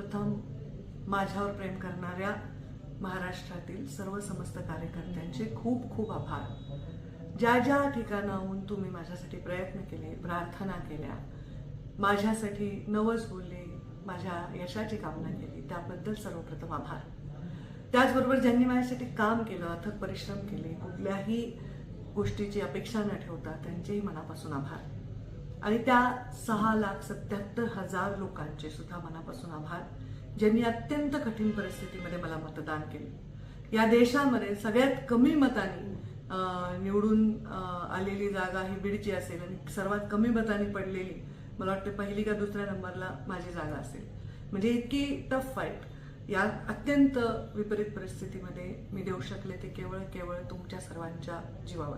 सर्वप्रथम माझ्यावर प्रेम करणाऱ्या महाराष्ट्रातील सर्व समस्त कार्यकर्त्यांचे खूप खूप आभार. ज्या ज्या ठिकाणाहून तुम्ही माझ्यासाठी प्रयत्न केले, प्रार्थना केल्या, माझ्यासाठी नवस बोलले, माझ्या यशाची कामना केली, त्याबद्दल सर्वप्रथम आभार. त्याचबरोबर ज्यांनी माझ्यासाठी काम केलं, अथक परिश्रम केले, कुठल्याही गोष्टीची अपेक्षा न ठेवता त्यांचेही मनापासून आभार. आणि त्या 6,77,000 लोकांचे सुद्धा मनापासून आभार, ज्यांनी अत्यंत कठीण परिस्थितीमध्ये मला मतदान केले. या देशामध्ये सगळ्यात कमी मतांनी निवडून आलेली जागा ही बीडची असेल आणि सर्वात कमी मतांनी पडलेली मला वाटतं पहिली का दुसऱ्या नंबरला माझी जागा असेल. म्हणजे इतकी टफ फाईट या अत्यंत विपरीत परिस्थितीमध्ये मी देऊ शकले ते केवळ तुमच्या सर्वांच्या जीवावर.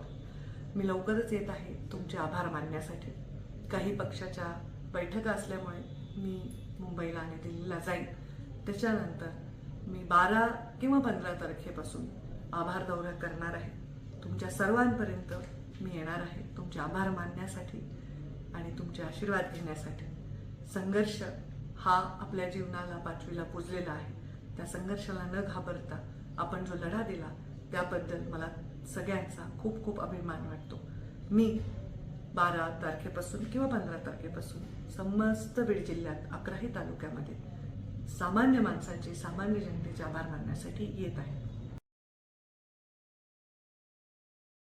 मी लवकरच येत आहे तुमचे आभार मानण्यासाठी. काही पक्षाच्या बैठका असल्यामुळे मी मुंबईला आणि दिल्लीला जाईन. त्याच्यानंतर मी 12 किंवा 15 तारखेपासून आभार दौरा करणार आहे. तुमच्या सर्वांपर्यंत मी येणार आहे तुमचे आभार मानण्यासाठी आणि तुमचे आशीर्वाद घेण्यासाठी. संघर्ष हा आपल्या जीवनाला 5वीला पुजलेला आहे. त्या संघर्षाला न घाबरता आपण जो लढा दिला त्याबद्दल मला सगळ्यांचा खूप खूप अभिमान वाटतो. मी 12 तारखेपासून किंवा 15 तारखेपासून समस्त बीड जिल्ह्यात 11ही तालुक्यामध्ये सामान्य माणसांचे, सामान्य जनतेचे आभार मानण्यासाठी येत आहे.